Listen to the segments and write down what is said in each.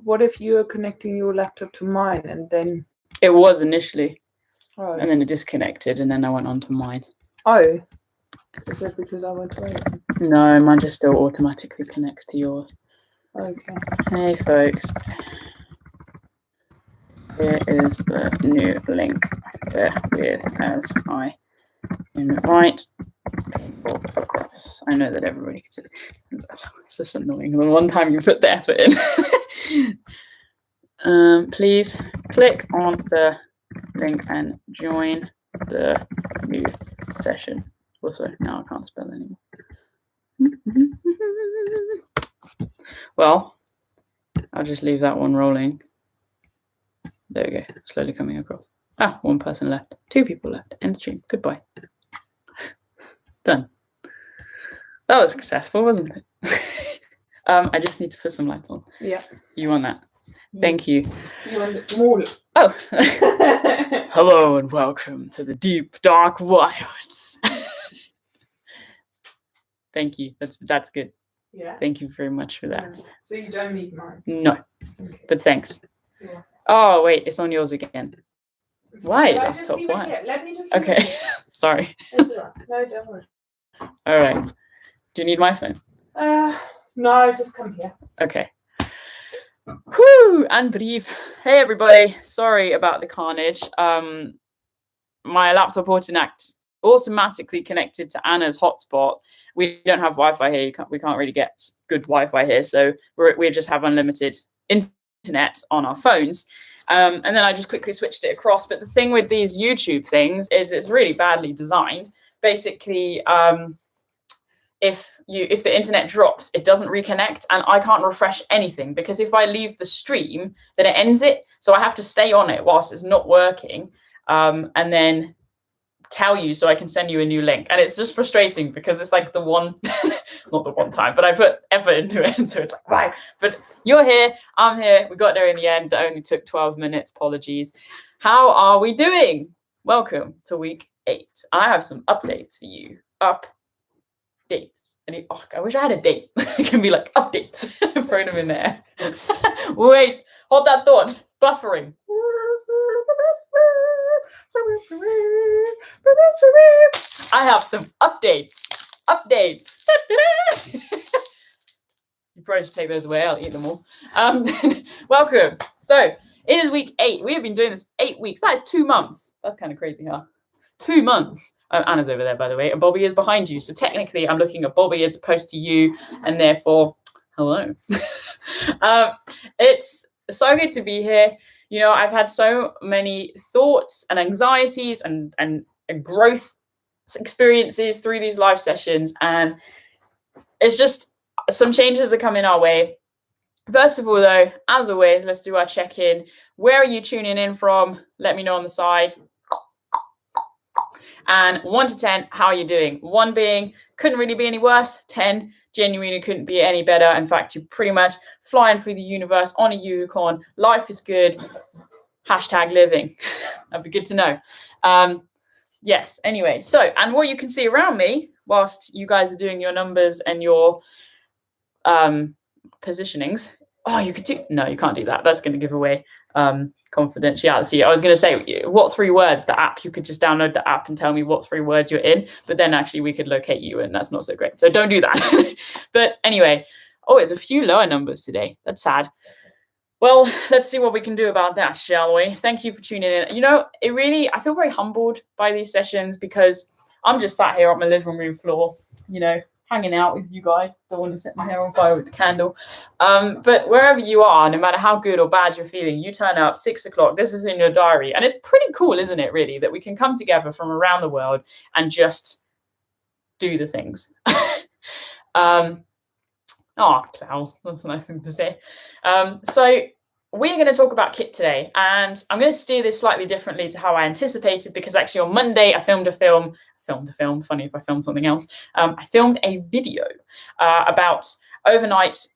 what if you are connecting your laptop to mine and then? It was initially, Oh. and then it disconnected, and then I went on to mine. Oh, is that because I went away? No, mine just still automatically connects to yours. Okay. Hey folks, here is the new link. Bear with as I invite people across. I know that everybody can see. It's just annoying. The one time you put the effort in. Please click on the link and join the new session. Also, now I can't spell anymore. Well, I'll just leave that one rolling. There we go, slowly coming across. Ah, one person left, 2 people left. End stream. Goodbye. Done. That was successful, wasn't it? I just need to put some lights on. Yeah. You want that? Thank you. You want more? Oh. Hello and welcome to the deep, dark wilds. Thank you. That's good. Yeah. Thank you very much for that. So you don't need mine? No. Okay. But thanks. Yeah. Oh, wait, it's on yours again. Why, laptop? Why? Let me just. Okay. Sorry. It's all right. No, don't worry. All right. Do you need my phone? No, just come here. Okay. Whoo, and breathe. Hey everybody. Sorry about the carnage. My laptop automatically connected to Anna's hotspot. We don't have Wi-Fi here. We can't really get good Wi-Fi here, so we just have unlimited internet on our phones. And then I just quickly switched it across. But the thing with these YouTube things is it's really badly designed. Basically, if the internet drops, it doesn't reconnect, and I can't refresh anything, because if I leave the stream, then it ends it. So I have to stay on it whilst it's not working, and then tell you so I can send you a new link. And it's just frustrating because it's like the one, not the one time, but I put effort into it, and so it's like, right. But you're here, I'm here. We got there in the end. It only took 12 minutes. Apologies. How are we doing? Welcome to week 8. I have some updates for you. Updates. I wish I had a date. It can be like updates. Throw them in there. Wait, hold that thought. Buffering. I have some updates. You probably should take those away. I'll eat them all. Welcome. So it is week 8. We have been doing this 8 weeks. That is 2 months. That's kind of crazy, huh? 2 months. Anna's over there, by the way, and Bobby is behind you. So technically, I'm looking at Bobby as opposed to you, and therefore, hello. It's so good to be here. You know, I've had so many thoughts and anxieties and growth experiences through these live sessions, and it's just some changes are coming our way. First of all, though, as always, let's do our check-in. Where are you tuning in from? Let me know on the side. And 1 to 10, how are you doing? 1 being couldn't really be any worse. 10, genuinely couldn't be any better. In fact, you're pretty much flying through the universe on a unicorn. Life is good. #living. That'd be good to know. Yes, anyway. So, and what you can see around me, whilst you guys are doing your numbers and your positionings. Oh, you could do, no, you can't do that. That's going to give away confidentiality. I was going to say, what 3 words, the app, you could just download the app and tell me what 3 words you're in, but then actually we could locate you, and that's not so great. So don't do that. But anyway, oh, it's a few lower numbers today. That's sad. Well, let's see what we can do about that, shall we? Thank you for tuning in. You know, I feel very humbled by these sessions, because I'm just sat here on my living room floor, you know, hanging out with you guys. Don't want to set my hair on fire with the candle. But wherever you are, no matter how good or bad you're feeling, you turn up 6 o'clock. This is in your diary. And it's pretty cool, isn't it, really, that we can come together from around the world and just do the things. Oh, Klaus, that's a nice thing to say. So we're going to talk about Kit today, and I'm going to steer this slightly differently to how I anticipated, because actually on Monday I filmed a film. Funny if I filmed something else. I filmed a video about overnight,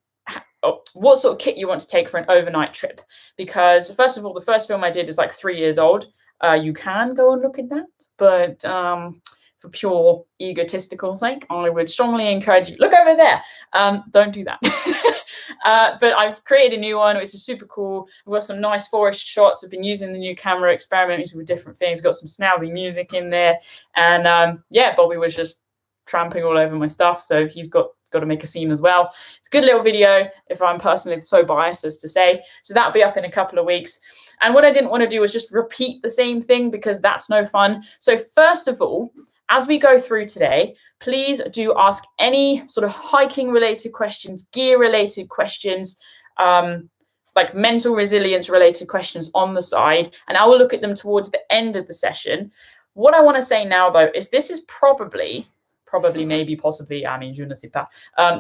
what sort of kit you want to take for an overnight trip. Because first of all, the first film I did is like 3 years old. You can go and look at that, but for pure egotistical sake, I would strongly encourage you, look over there. Don't do that. But I've created a new one, which is super cool. I've got some nice forest shots. I've been using the new camera, experimenting with different things, got some snazzy music in there. And yeah, Bobby was just tramping all over my stuff, so he's got to make a scene as well. It's a good little video, if I'm personally so biased as to say. So that'll be up in a couple of weeks. And what I didn't want to do was just repeat the same thing, because that's no fun. So first of all, as we go through today, please do ask any sort of hiking related questions, gear related questions, like mental resilience related questions on the side, and I will look at them towards the end of the session. What I want to say now, though, is this is probably, maybe, possibly, I mean, je ne sais pas,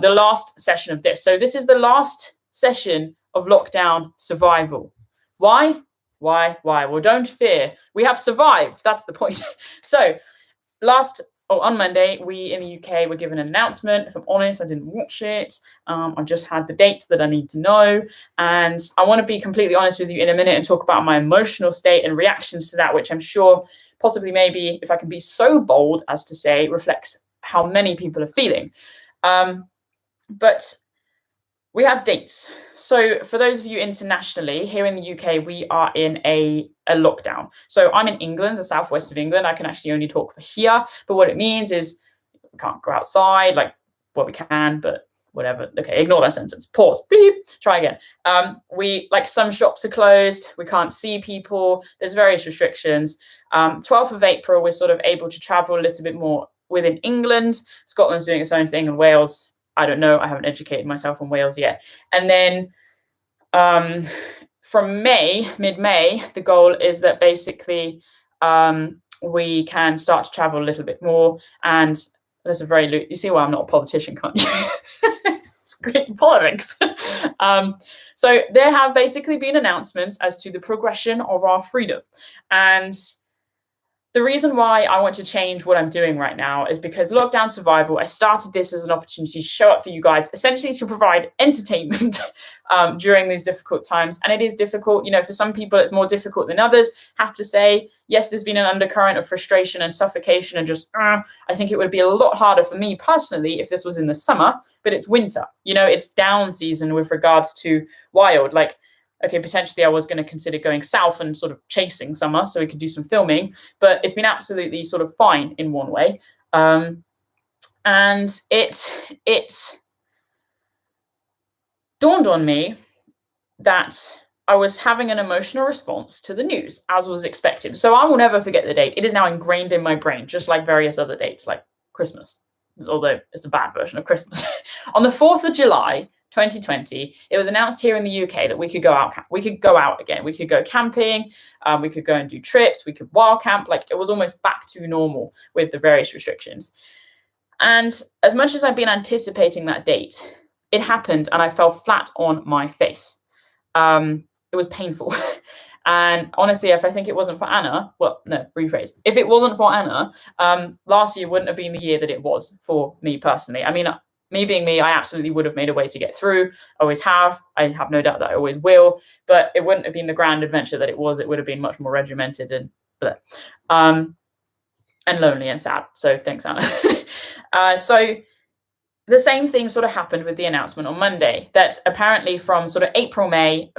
the last session of this. So this is the last session of lockdown survival. Why? Well, don't fear. We have survived. That's the point. So on Monday, we in the UK were given an announcement. If I'm honest, I didn't watch it. I just had the dates that I need to know. And I want to be completely honest with you in a minute and talk about my emotional state and reactions to that, which I'm sure possibly, maybe, if I can be so bold as to say, reflects how many people are feeling. But we have dates. So for those of you internationally, here in the UK, we are in a lockdown. So I'm in England, the southwest of England. I can actually only talk for here. But what it means is we can't go outside, like, well, we can, but whatever. Okay, ignore that sentence. Pause. Beep. Try again. Some shops are closed. We can't see people. There's various restrictions. 12th of April, we're sort of able to travel a little bit more within England. Scotland's doing its own thing, and Wales, I don't know. I haven't educated myself on Wales yet. And then from mid-May, the goal is that basically we can start to travel a little bit more. And there's a very, you see why I'm not a politician, can't you? It's great politics. So there have basically been announcements as to the progression of our freedom. And the reason why I want to change what I'm doing right now is because lockdown survival, I started this as an opportunity to show up for you guys, essentially to provide entertainment during these difficult times. And it is difficult, you know, for some people it's more difficult than others. Have to say, yes, there's been an undercurrent of frustration and suffocation and just, I think it would be a lot harder for me personally if this was in the summer, but it's winter. You know, it's down season with regards to wild, like, okay, potentially I was going to consider going south and sort of chasing summer so we could do some filming, but it's been absolutely sort of fine in one way. And it dawned on me that I was having an emotional response to the news, as was expected. So I will never forget the date. It is now ingrained in my brain, just like various other dates, like Christmas, although it's a bad version of Christmas. On the 4th of July, 2020, it was announced here in the UK that we could go out. We could go out again. We could go camping. We could go and do trips. We could wild camp. Like, it was almost back to normal with the various restrictions. And as much as I've been anticipating that date, it happened, and I fell flat on my face. It was painful. And honestly, if I think it wasn't for Anna, well, no, rephrase. If it wasn't for Anna, last year wouldn't have been the year that it was for me personally. I mean, me being me, I absolutely would have made a way to get through. I always have. I have no doubt that I always will. But it wouldn't have been the grand adventure that it was. It would have been much more regimented and lonely and sad. So thanks, Anna. So the same thing sort of happened with the announcement on Monday, that apparently from sort of April, May,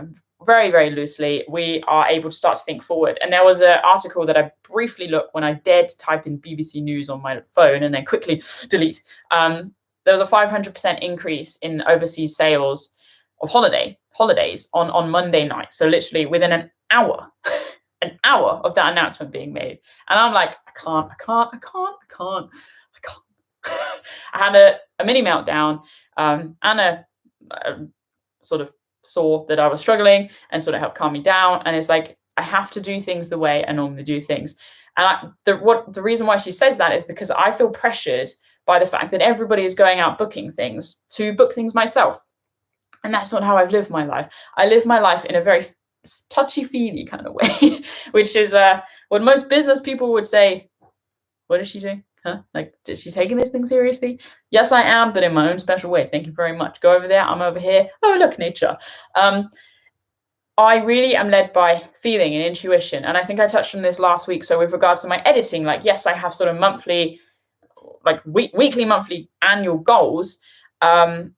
very, very loosely, we are able to start to think forward. And there was an article that I briefly looked when I dared to type in BBC News on my phone and then quickly delete. There was a 500% increase in overseas sales of holidays on Monday night. So literally within an hour of that announcement being made. And I'm like, I can't. I had a mini meltdown. Anna sort of saw that I was struggling and sort of helped calm me down. And it's like, I have to do things the way I normally do things. And the reason why she says that is because I feel pressured by the fact that everybody is going out booking things to book things myself. And that's not how I've lived my life. I live my life in a very touchy-feely kind of way, which is what most business people would say, what is she doing? Huh? Like, is she taking this thing seriously? Yes, I am, but in my own special way. Thank you very much. Go over there. I'm over here. Oh, look, nature. I really am led by feeling and intuition. And I think I touched on this last week. So with regards to my editing, like, yes, I have sort of monthly like weekly, monthly, annual goals. And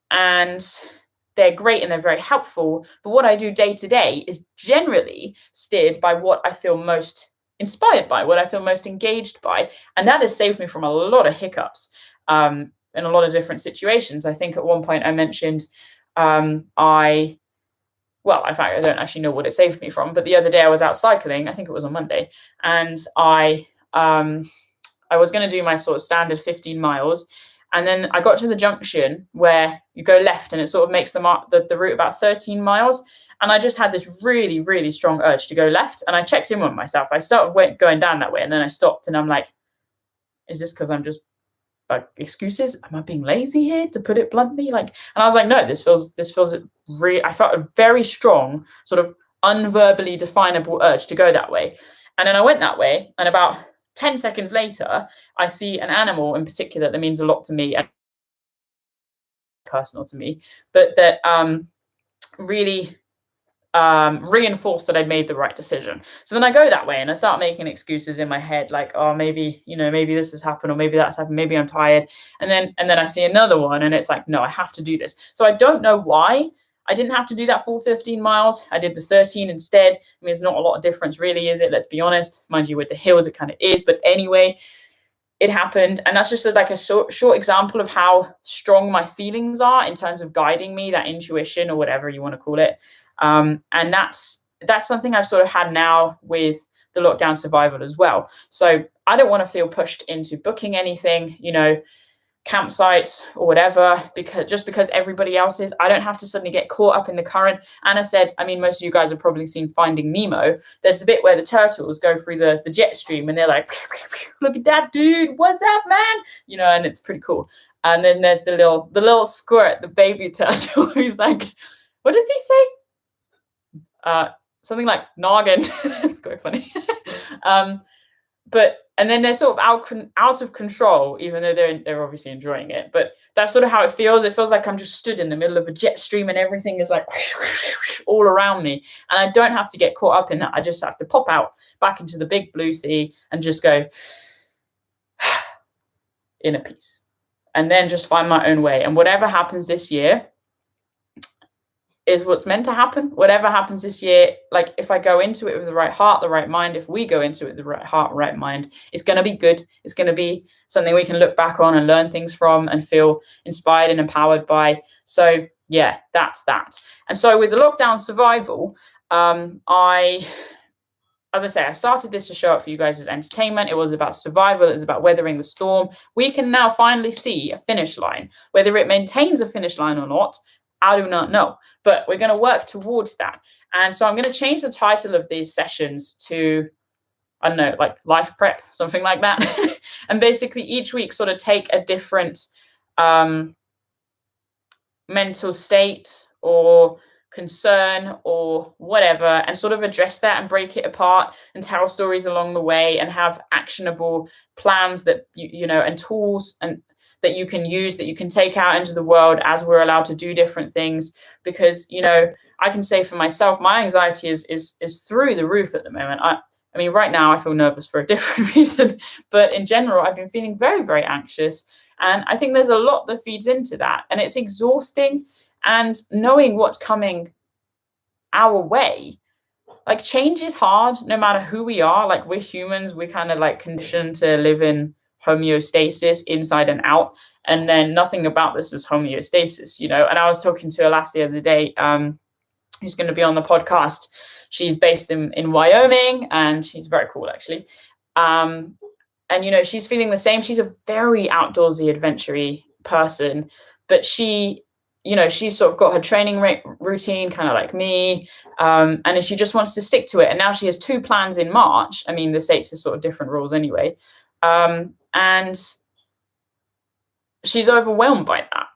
they're great and they're very helpful. But what I do day to day is generally steered by what I feel most inspired by, what I feel most engaged by. And that has saved me from a lot of hiccups in a lot of different situations. I think at one point I mentioned well, in fact, I don't actually know what it saved me from, but the other day I was out cycling, I think it was on Monday, and I was going to do my sort of standard 15 miles. And then I got to the junction where you go left and it sort of makes the route about 13 miles. And I just had this really, really strong urge to go left. And I checked in with myself. I started going down that way and then I stopped and I'm like, is this because I'm just like excuses? Am I being lazy here, to put it bluntly? Like, and I was like, no, this feels really, I felt a very strong sort of unverbally definable urge to go that way. And then I went that way, and about 10 seconds later, I see an animal in particular that means a lot to me and personal to me, but that really reinforced that I'd made the right decision. So then I go that way and I start making excuses in my head, like, oh, maybe this has happened, or maybe that's happened, maybe I'm tired. And then I see another one and it's like, no, I have to do this. So I don't know why I didn't have to do that full 15 miles. I did the 13 instead. I mean, there's not a lot of difference really, is it? Let's be honest. Mind you, with the hills, it kind of is. But anyway, it happened. And that's just like a short example of how strong my feelings are in terms of guiding me, that intuition or whatever you want to call it. And that's something I've sort of had now with the lockdown survival as well. So I don't want to feel pushed into booking anything, campsites or whatever, because everybody else is. I don't have to suddenly get caught up in the current. Anna said, I mean, most of you guys have probably seen Finding Nemo. There's the bit where the turtles go through the jet stream and they're like, look at that dude, what's up, man? And it's pretty cool. And then there's the little squirt, the baby turtle, who's like, what does he say? Something like noggin. It's quite funny. And then they're sort of out of control, even though they're obviously enjoying it. But that's sort of how it feels. It feels like I'm just stood in the middle of a jet stream and everything is like all around me. And I don't have to get caught up in that. I just have to pop out back into the big blue sea and just go inner peace. And then just find my own way. And whatever happens this year is what's meant to happen. Whatever happens this year, like if I go into it with the right heart, the right mind, if we go into it with the right heart, right mind, it's going to be good. It's going to be something we can look back on and learn things from and feel inspired and empowered by. So yeah, that's that. And so with the lockdown survival, as I say, I started this to show up for you guys as entertainment. It was about survival. It was about weathering the storm. We can now finally see a finish line. Whether it maintains a finish line or not, I do not know, but we're going to work towards that. And so I'm going to change the title of these sessions to, I don't know, like life prep, something like that. And basically each week sort of take a different mental state or concern or whatever and sort of address that and break it apart and tell stories along the way and have actionable plans that, and tools and that you can use, that you can take out into the world as we're allowed to do different things. Because, I can say for myself, my anxiety is through the roof at the moment. I mean, right now I feel nervous for a different reason, but in general, I've been feeling very, very anxious. And I think there's a lot that feeds into that, and it's exhausting. And knowing what's coming our way, like change is hard, no matter who we are. Like we're humans, we're kind of like conditioned to live in homeostasis inside and out, and then nothing about this is homeostasis, And I was talking to a lass the other day who's going to be on the podcast. She's based in Wyoming, and she's very cool actually, and she's feeling the same. She's a very outdoorsy, adventure-y person, but she's sort of got her training routine, kind of like me, and she just wants to stick to it. And now she has 2 plans in March. I mean, the States is sort of different rules anyway. And she's overwhelmed by that.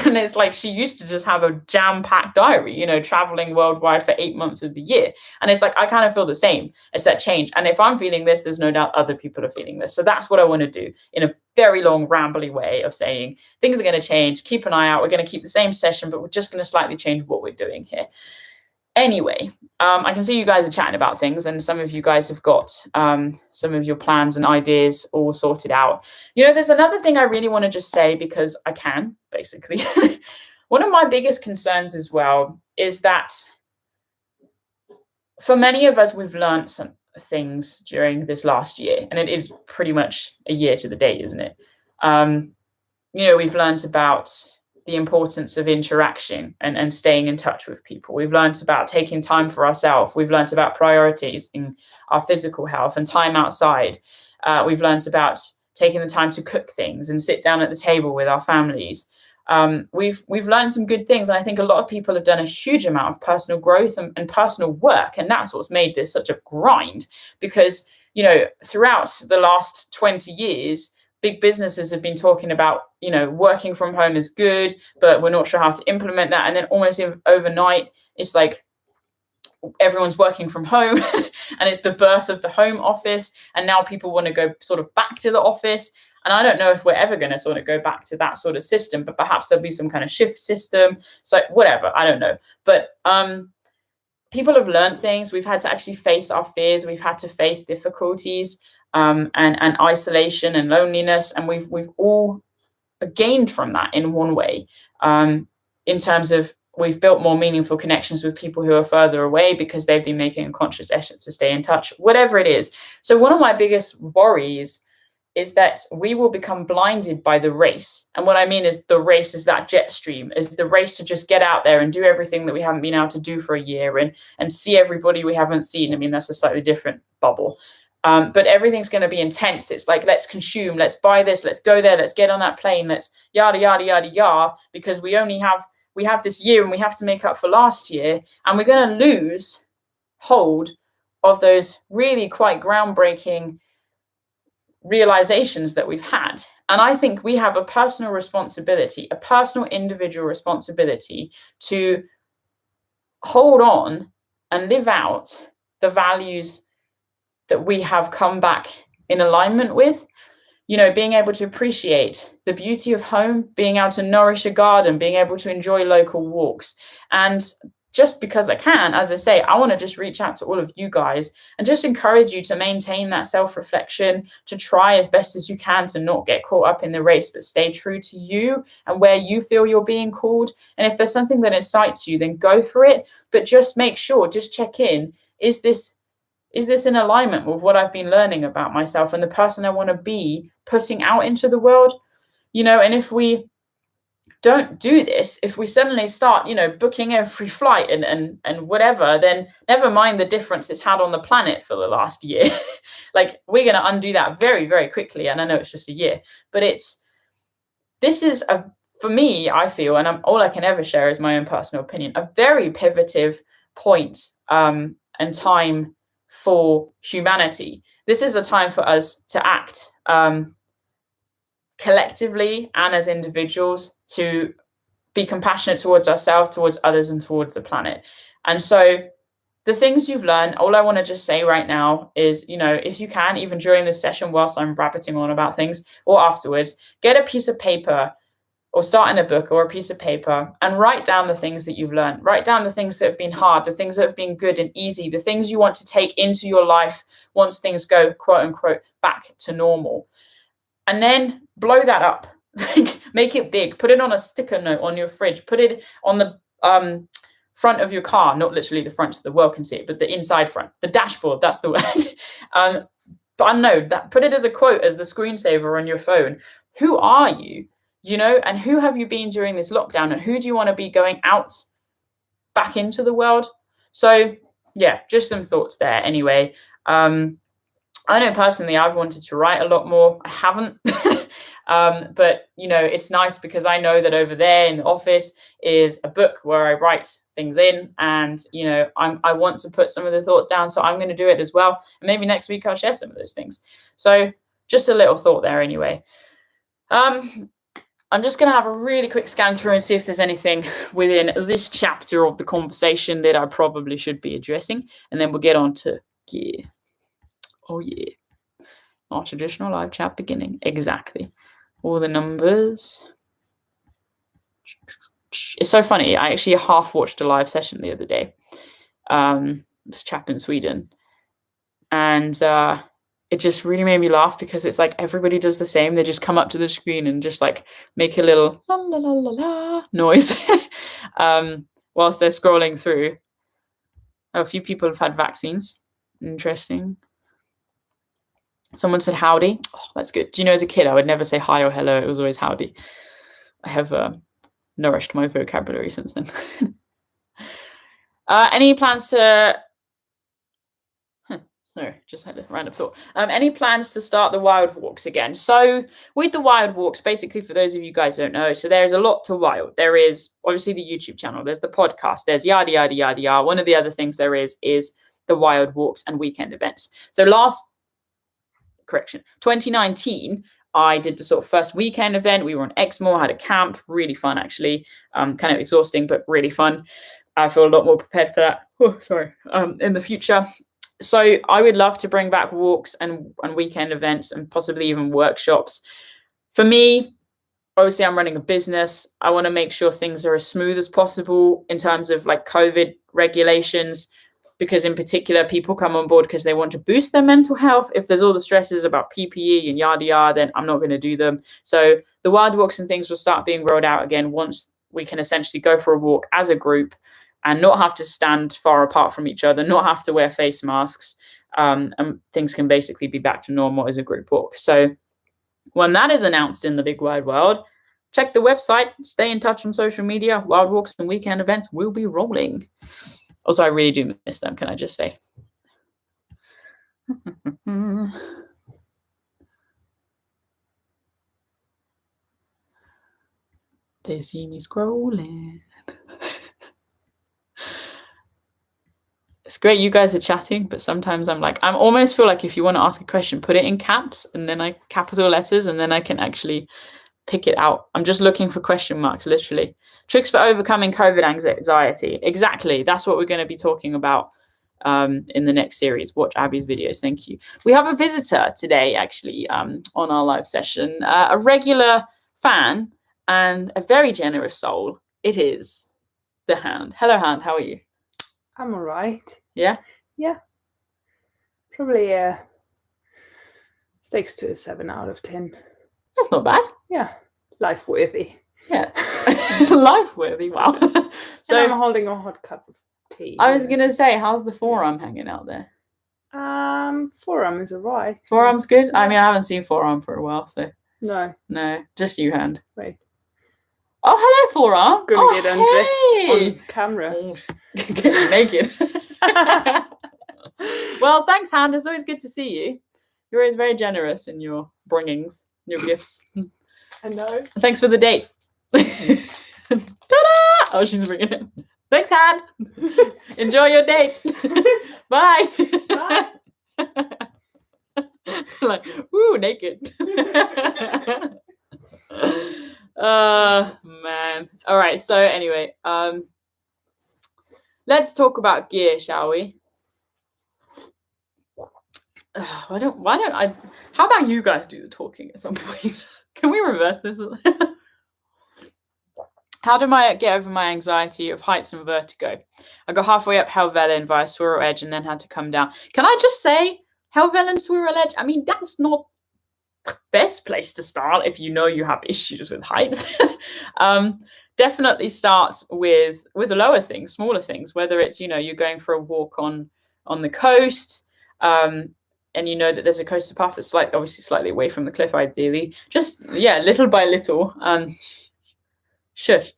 And it's like she used to just have a jam-packed diary, traveling worldwide for 8 months of the year. And it's like, I kind of feel the same. It's that change. And if I'm feeling this, there's no doubt other people are feeling this. So that's what I want to do in a very long, rambly way of saying things are going to change. Keep an eye out. We're going to keep the same session, but we're just going to slightly change what we're doing here. Anyway, I can see you guys are chatting about things, and some of you guys have got some of your plans and ideas all sorted out. There's another thing I really want to just say, because I can, basically. One of my biggest concerns as well is that for many of us, we've learned some things during this last year, and it is pretty much a year to the day, isn't it? We've learned about the importance of interaction and staying in touch with people. We've learned about taking time for ourselves. We've learned about priorities in our physical health and time outside. We've learned about taking the time to cook things and sit down at the table with our families. We've learned some good things, and I think a lot of people have done a huge amount of personal growth and personal work, and that's what's made this such a grind. Because throughout the last 20 years, big businesses have been talking about, working from home is good, but we're not sure how to implement that. And then almost overnight, it's like everyone's working from home and it's the birth of the home office. And now people want to go sort of back to the office. And I don't know if we're ever going to sort of go back to that sort of system, but perhaps there'll be some kind of shift system. So whatever, I don't know. But people have learned things. We've had to actually face our fears. We've had to face difficulties. And isolation and loneliness, and we've all gained from that in one way, in terms of we've built more meaningful connections with people who are further away because they've been making a conscious effort to stay in touch, whatever it is. So one of my biggest worries is that we will become blinded by the race. And what I mean is the race is that jet stream, is the race to just get out there and do everything that we haven't been able to do for a year, and see everybody we haven't seen. I mean, that's a slightly different bubble. But everything's going to be intense. It's like, let's consume, let's buy this, let's go there, let's get on that plane, let's yada, yada, yada, yada, because we have this year and we have to make up for last year. And we're going to lose hold of those really quite groundbreaking realizations that we've had. And I think we have a personal responsibility, a personal individual responsibility to hold on and live out the values that we have come back in alignment with, being able to appreciate the beauty of home, being able to nourish a garden, being able to enjoy local walks. And just because I can, as I say, I want to just reach out to all of you guys and just encourage you to maintain that self-reflection, to try as best as you can to not get caught up in the race, but stay true to you and where you feel you're being called. And if there's something that excites you, then go for it. But just make sure, just check in. Is this in alignment with what I've been learning about myself and the person I want to be putting out into the world? And if we don't do this, if we suddenly start, booking every flight and whatever, then never mind the difference it's had on the planet for the last year. Like, we're going to undo that very, very quickly. And I know it's just a year, but this is for me, I feel, and all I can ever share is my own personal opinion, a very pivotive point and time for humanity. This is a time for us to act collectively and as individuals, to be compassionate towards ourselves, towards others, and towards the planet. And so the things you've learned, all I want to just say right now is, if you can, even during this session, whilst I'm rabbiting on about things, or afterwards, get a piece of paper or start in a book or a piece of paper and write down the things that you've learned. Write down the things that have been hard, the things that have been good and easy, the things you want to take into your life once things go, quote unquote, back to normal. And then blow that up. Make it big. Put it on a sticker note on your fridge. Put it on the front of your car, not literally the front so the world can see it, but the inside front, the dashboard, that's the word. But I know that, put it as a quote, as the screensaver on your phone. Who are you? And who have you been during this lockdown, and who do you want to be going out back into the world? So yeah, just some thoughts there. Anyway, I know personally I've wanted to write a lot more. I haven't, but it's nice because I know that over there in the office is a book where I write things in, and I want to put some of the thoughts down, so I'm going to do it as well. And maybe next week I'll share some of those things. So just a little thought there anyway. I'm just going to have a really quick scan through and see if there's anything within this chapter of the conversation that I probably should be addressing. And then we'll get on to gear. Oh, yeah. Our traditional live chat beginning. Exactly. All the numbers. It's so funny. I actually half watched a live session the other day. this chap in Sweden. And it just really made me laugh because it's like everybody does the same. They just come up to the screen and just like make a little la la la la la noise whilst they're scrolling through. A few people have had vaccines. Interesting. Someone said howdy. Oh, that's good. Do you know, as a kid, I would never say hi or hello. It was always howdy. I have nourished my vocabulary since then. Any plans to... Sorry, just had a random thought. Any plans to start the wild walks again? So with the wild walks, basically, for those of you guys who don't know, so there's a lot to wild. There is obviously the YouTube channel. There's the podcast. There's yada, yada, yada, yada. One of the other things there is the wild walks and weekend events. So 2019, I did the sort of first weekend event. We were on Exmoor, had a camp, really fun, actually. Kind of exhausting, but really fun. I feel a lot more prepared for that. In the future. So I would love to bring back walks and weekend events and possibly even workshops. For me, obviously, I'm running a business. I want to make sure things are as smooth as possible in terms of like COVID regulations, because in particular, people come on board because they want to boost their mental health. If there's all the stresses about PPE and yada yada, then I'm not going to do them. So the wild walks and things will start being rolled out again once we can essentially go for a walk as a group and not have to stand far apart from each other, not have to wear face masks, and things can basically be back to normal as a group walk. So when that is announced in the big wide world, check the website, stay in touch on social media. Wild walks and weekend events will be rolling. Also, I really do miss them, can I just say. They see me scrolling. It's great you guys are chatting, but sometimes I'm like, I almost feel like if you want to ask a question, put it in caps and then capital letters, and then I can actually pick it out. I'm just looking for question marks, literally. Tricks for overcoming COVID anxiety. Exactly. That's what we're going to be talking about in the next series. Watch Abbie's videos. Thank you. We have a visitor today, actually, on our live session, a regular fan and a very generous soul. It is the Hound. Hello, Hound. How are you? I'm all right. Yeah? Yeah. Probably 6 to a 7 out of 10. That's not bad. Yeah. Life worthy. Yeah. Life worthy. Wow. So and I'm holding a hot cup of tea. I was going to say, how's the forearm hanging out there? Forearm is all right. Forearm's good? Yeah. I mean, I haven't seen forearm for a while, so. No, just you, Hand. Wait. Oh, hello, forearm. Gonna get undressed on camera. Get naked. Well, thanks, Hand. It's always good to see you. You're always very generous in your bringings, your gifts. I know. Thanks for the date. Ta-da! Oh, she's bringing it. Thanks, Hand. Enjoy your date. Bye. Bye. Like, ooh, naked. Man. All right. So anyway, let's talk about gear, shall we? Why don't I? How about you guys do the talking at some point? Can we reverse this? How do I get over my anxiety of heights and vertigo? I got halfway up Helvellyn via Swirl Edge and then had to come down. Can I just say, Helvellyn Swirl Edge? I mean, that's not the best place to start if you know you have issues with heights. Definitely start with the lower things, smaller things, whether it's, you're going for a walk on the coast, and you know that there's a coastal path that's obviously slightly away from the cliff, ideally. Just, little by little. Shush.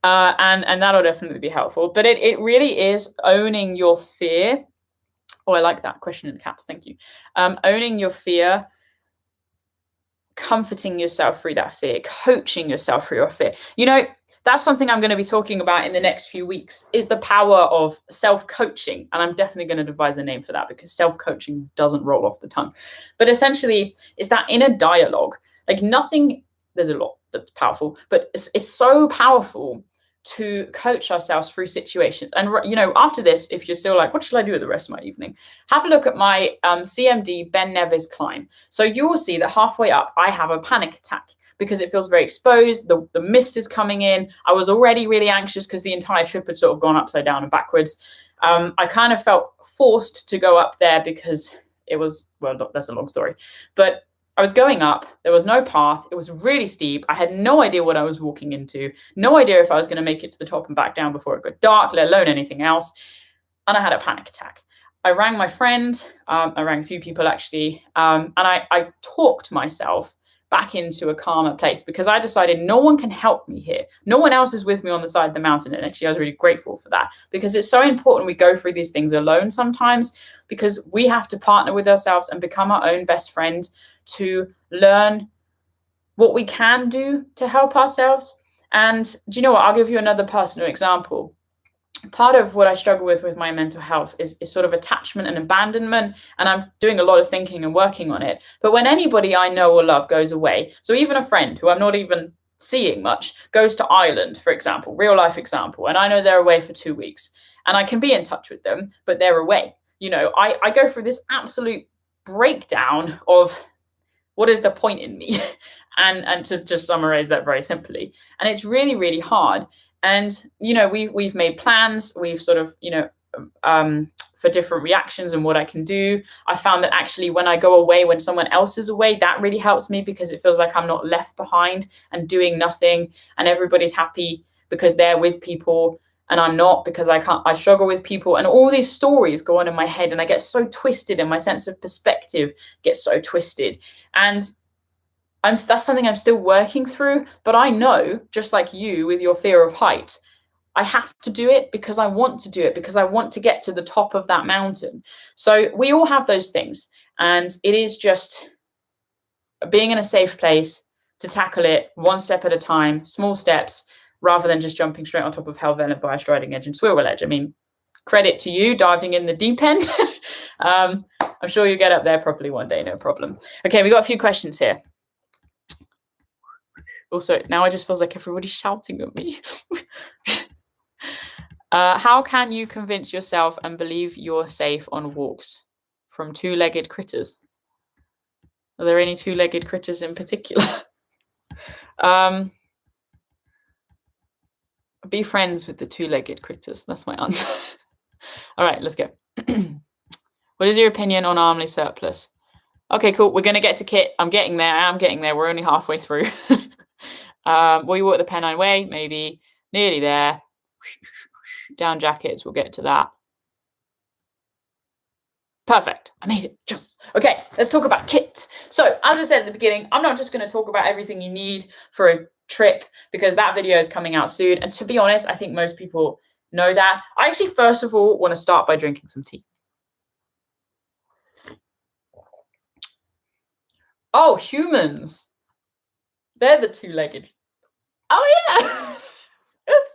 And that'll definitely be helpful. But it really is owning your fear. Oh, I like that question in caps. Thank you. Owning your fear, comforting yourself through that fear, coaching yourself through your fear. That's something I'm going to be talking about in the next few weeks, is the power of self-coaching. And I'm definitely going to devise a name for that, because self-coaching doesn't roll off the tongue. But essentially, it's that inner dialogue. Like nothing, there's a lot that's powerful, but it's so powerful to coach ourselves through situations. And, after this, if you're still like, what should I do with the rest of my evening? Have a look at my CMD Ben Nevis climb. So you will see that halfway up, I have a panic attack because it feels very exposed. The mist is coming in. I was already really anxious because the entire trip had sort of gone upside down and backwards. I kind of felt forced to go up there because it was, well, that's a long story, but I was going up, there was no path, it was really steep, I had no idea what I was walking into, no idea if I was going to make it to the top and back down before it got dark, let alone anything else, and I had a panic attack. I rang my friend, I rang a few people actually, and I talked myself back into a calmer place because I decided no one can help me here. No one else is with me on the side of the mountain. And actually, I was really grateful for that because it's so important we go through these things alone sometimes because we have to partner with ourselves and become our own best friend to learn what we can do to help ourselves. And do you know what? I'll give you another personal example. Part of what I struggle with my mental health is sort of attachment and abandonment. And I'm doing a lot of thinking and working on it. But when anybody I know or love goes away, so even a friend who I'm not even seeing much goes to Ireland, for example, real life example, and I know they're away for 2 weeks and I can be in touch with them, but they're away. You know, I go through this absolute breakdown of what is the point in me? and to just summarize that very simply. And it's really, really hard. And, you know, we've made plans, we've sort of, you know, for different reactions and what I can do. I found that actually when I go away, when someone else is away, that really helps me because it feels like I'm not left behind and doing nothing and everybody's happy because they're with people and I'm not because I struggle with people and all these stories go on in my head and I get so twisted and my sense of perspective gets so twisted. And that's something I'm still working through, but I know, just like you with your fear of height, I have to do it because I want to do it, because I want to get to the top of that mountain. So we all have those things, and it is just being in a safe place to tackle it one step at a time, small steps, rather than just jumping straight on top of Hell Valley via Striding Edge and Swirl Edge. I mean, credit to you diving in the deep end. I'm sure you'll get up there properly one day, no problem. Okay, we got a few questions here. Also, now it just feels like everybody's shouting at me. How can you convince yourself and believe you're safe on walks from two-legged critters? Are there any two-legged critters in particular? Be friends with the two-legged critters. That's my answer. All right, let's go. What is your opinion on Armley surplus? Okay, cool. We're going to get to kit. I'm getting there. I am getting there. We're only halfway through. Will you walk the Pennine Way? Maybe. Nearly there. Down jackets. We'll get to that. Perfect. I made it. Just okay. Let's talk about kit. So, as I said at the beginning, I'm not just going to talk about everything you need for a trip because that video is coming out soon. And to be honest, I think most people know that. I actually, first of all, want to start by drinking some tea. Oh, humans. They're the two-legged. Oh, yeah. Oops.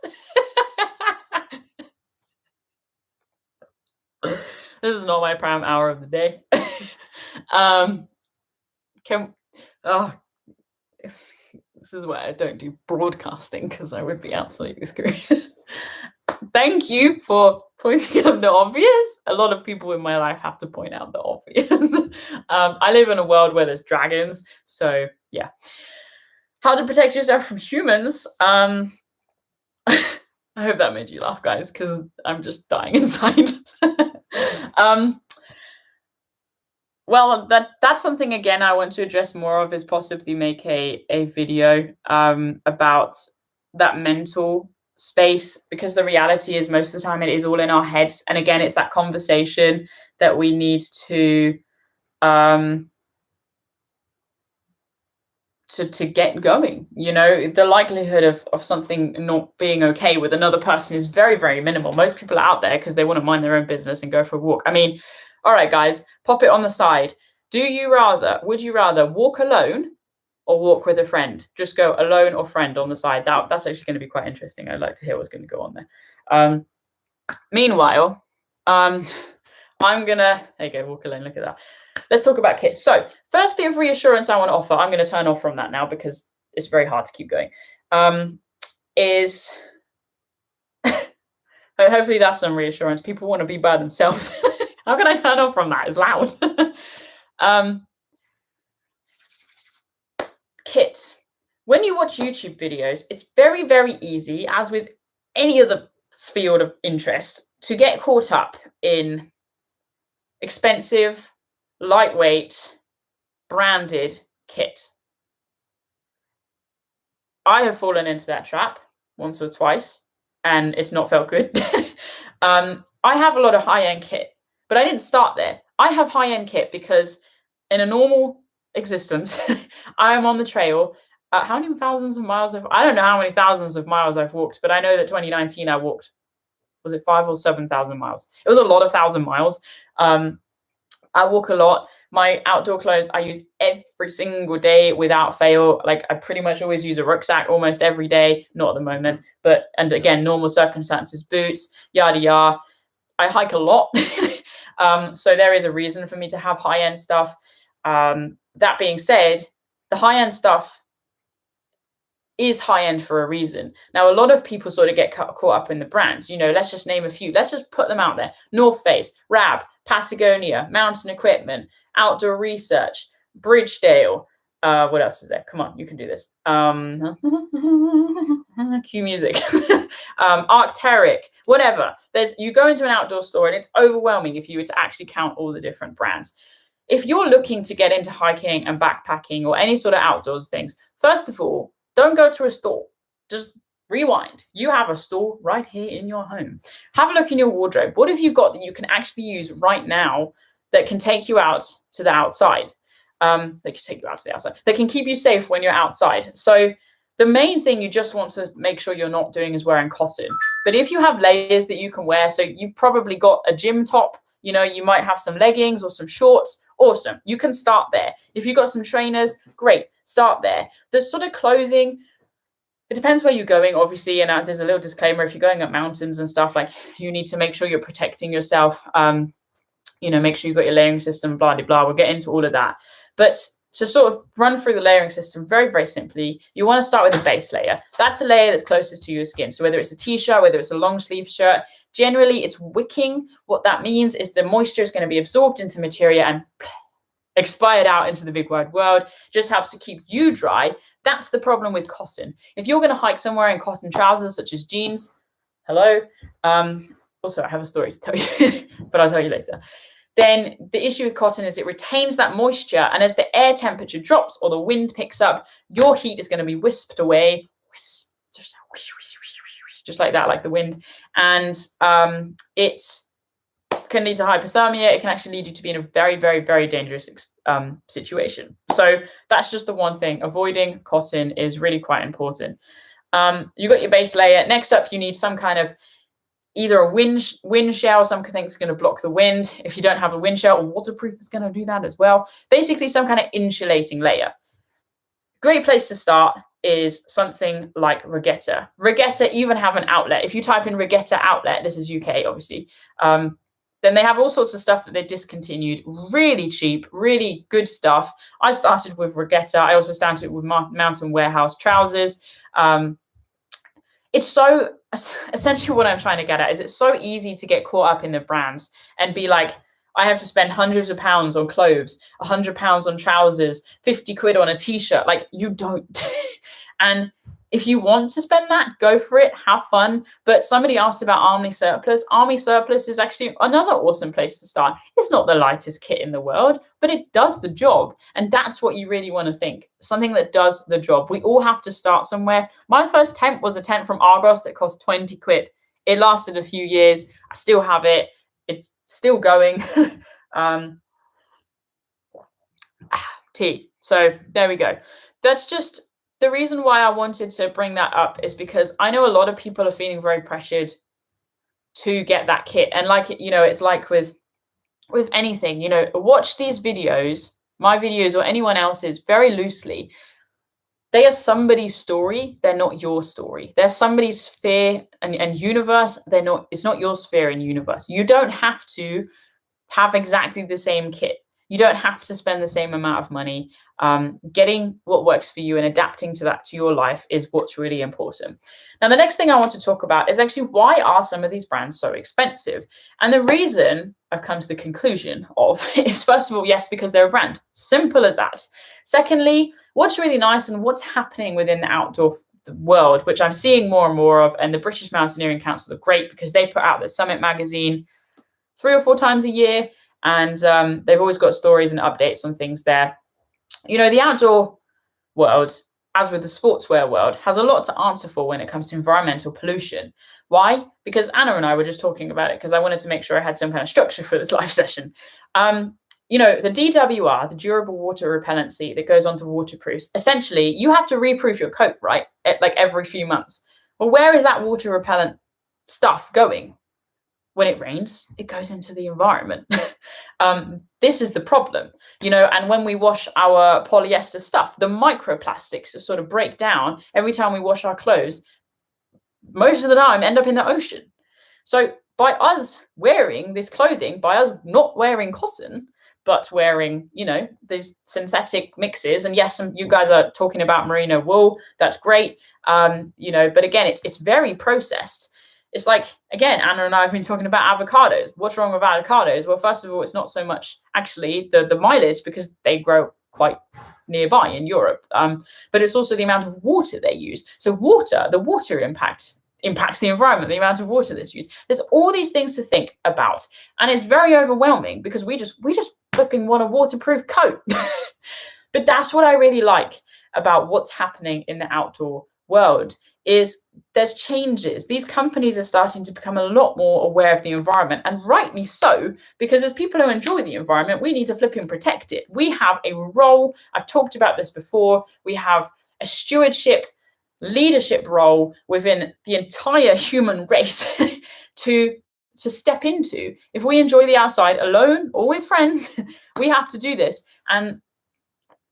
This is not my prime hour of the day. This is why I don't do broadcasting because I would be absolutely screwed. Thank you for pointing out the obvious. A lot of people in my life have to point out the obvious. I live in a world where there's dragons, so yeah. How to protect yourself from humans. I hope that made you laugh, guys, because I'm just dying inside. Well, that's something, again, I want to address more of, is possibly make a video about that mental space, because the reality is most of the time it is all in our heads. And again, it's that conversation that we need to get going. You know, the likelihood of something not being okay with another person is very, very minimal. Most people are out there because they want to mind their own business and go for a walk. I mean, all right, guys, pop it on the side. Would you rather walk alone or walk with a friend? Just go alone or friend on the side. That's actually going to be quite interesting. I'd like to hear what's going to go on there. Meanwhile, I'm gonna, there you go, walk alone, look at that. Let's talk about kits. So first bit of reassurance I want to offer, I'm going to turn off from that now because it's very hard to keep going, is hopefully that's some reassurance. People want to be by themselves. How can I turn off from that? It's loud. Kit. When you watch YouTube videos, it's very, very easy, as with any other field of interest, to get caught up in expensive, lightweight, branded kit. I have fallen into that trap once or twice, and it's not felt good. I have a lot of high-end kit, but I didn't start there. I have high-end kit because in a normal existence, I am on the trail. How many thousands of miles I don't know how many thousands of miles I've walked, but I know that 2019 I walked, was it 5,000 or 7,000 miles? It was a lot of 1,000 miles. I walk a lot. My outdoor clothes I use every single day without fail. Like I pretty much always use a rucksack almost every day. Not at the moment, and again, normal circumstances, boots, yada yada. I hike a lot. So there is a reason for me to have high-end stuff. That being said, the high-end stuff is high-end for a reason. Now, a lot of people sort of get caught up in the brands. Let's just name a few. Let's just put them out there. North Face, Rab, Patagonia, Mountain Equipment, Outdoor Research, Bridgedale. What else is there? Come on, you can do this. Cue music. Arc'teryx, whatever. You go into an outdoor store and it's overwhelming if you were to actually count all the different brands. If you're looking to get into hiking and backpacking or any sort of outdoors things, first of all, don't go to a store. Just rewind. You have a store right here in your home. Have a look in your wardrobe. What have you got that you can actually use right now that can take you out to the outside? That can keep you safe when you're outside. So the main thing you just want to make sure you're not doing is wearing cotton. But if you have layers that you can wear, so you've probably got a gym top, you might have some leggings or some shorts. Awesome. You can start there. If you've got some trainers, great. Start there. The sort of clothing, it depends where you're going, obviously. And there's a little disclaimer. If you're going up mountains and stuff, like you need to make sure you're protecting yourself. Make sure you've got your layering system, blah, blah, blah. We'll get into all of that. But to sort of run through the layering system very, very simply, you want to start with a base layer. That's a layer that's closest to your skin. So whether it's a t-shirt, whether it's a long sleeve shirt, generally it's wicking. What that means is the moisture is going to be absorbed into the material and expired out into the big wide world. Just helps to keep you dry. That's the problem with cotton. If you're going to hike somewhere in cotton trousers, such as jeans, hello. Also, I have a story to tell you, but I'll tell you later. Then the issue with cotton is it retains that moisture, and as the air temperature drops or the wind picks up, your heat is going to be whisked away, just like that, like the wind, and it can lead to hypothermia. It can actually lead you to be in a very, very, very dangerous situation. So that's just the one thing. Avoiding cotton is really quite important. You got your base layer. Next up, you need some kind of either a wind shell, something's going to block the wind. If you don't have a wind shell, waterproof is going to do that as well. Basically, some kind of insulating layer. Great place to start is something like Regatta. Regatta even have an outlet. If you type in Regatta outlet, this is UK, obviously, then they have all sorts of stuff that they've discontinued. Really cheap, really good stuff. I started with Regatta. I also started with Mountain Warehouse trousers. It's so, essentially what I'm trying to get at is it's so easy to get caught up in the brands and be like, I have to spend hundreds of pounds on clothes, £100 on trousers, 50 quid on a t-shirt. Like, you don't. And if you want to spend that, go for it, have fun. But somebody asked about Army Surplus. Army Surplus is actually another awesome place to start. It's not the lightest kit in the world, but it does the job. And that's what you really want to think. Something that does the job. We all have to start somewhere. My first tent was a tent from Argos that cost 20 quid. It lasted a few years. I still have it. It's still going. Tea. So there we go. That's just the reason why I wanted to bring that up, is because I know a lot of people are feeling very pressured to get that kit. And like, it's like with anything, watch these videos, my videos or anyone else's, very loosely. They are somebody's story. They're not your story. They're somebody's sphere and universe. It's not your sphere and universe. You don't have to have exactly the same kit. You don't have to spend the same amount of money. Getting what works for you and adapting to that to your life is what's really important. Now, the next thing I want to talk about is actually, why are some of these brands so expensive? And the reason I've come to the conclusion of is, first of all, yes, because they're a brand. Simple as that. Secondly, what's really nice and what's happening within the outdoor the world, which I'm seeing more and more of. And the British Mountaineering Council are great because they put out the Summit magazine 3 or 4 times a year. And they've always got stories and updates on things there. You know, the outdoor world, as with the sportswear world, has a lot to answer for when it comes to environmental pollution. Why? Because Anna and I were just talking about it because I wanted to make sure I had some kind of structure for this live session. You know, the DWR, the durable water repellency that goes on to waterproofs, essentially you have to reproof your coat, right? Like every few months. Well, where is that water repellent stuff going? When it rains, it goes into the environment. This is the problem, you know, and when we wash our polyester stuff, the microplastics just sort of break down every time we wash our clothes, most of the time end up in the ocean. So by us wearing this clothing, by us not wearing cotton, but wearing, you know, these synthetic mixes, and yes, you guys are talking about merino wool, that's great, you know, but again, it's very processed. It's like, again, Anna and I have been talking about avocados. What's wrong with avocados? Well, first of all, it's not so much actually the mileage because they grow quite nearby in Europe, but it's also the amount of water they use. So the water impacts the environment, the amount of water that's used. There's all these things to think about, and it's very overwhelming because we just flipping want a waterproof coat. But that's what I really like about what's happening in the outdoor world. Is there's changes. These companies are starting to become a lot more aware of the environment, and rightly so, because as people who enjoy the environment, we need to flip and protect it. We have a role. I've talked about this before. We have a stewardship, leadership role within the entire human race to step into. If we enjoy the outside alone or with friends, we have to do this. And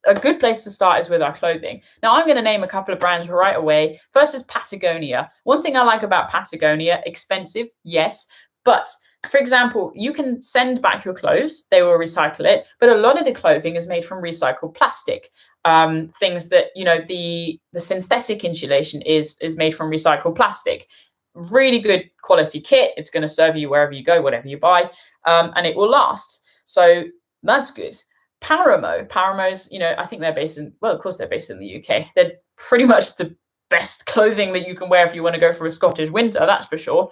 a good place to start is with our clothing. Now, I'm going to name a couple of brands right away. First is Patagonia. One thing I like about Patagonia, expensive, yes. But for example, you can send back your clothes. They will recycle it. But a lot of the clothing is made from recycled plastic. Things that, you know, the synthetic insulation is made from recycled plastic. Really good quality kit. It's going to serve you wherever you go, whatever you buy. And it will last. So that's good. Paramo's, you know, I think they're based in, well, of course they're based in the UK. They're pretty much the best clothing that you can wear if you want to go for a Scottish winter, that's for sure.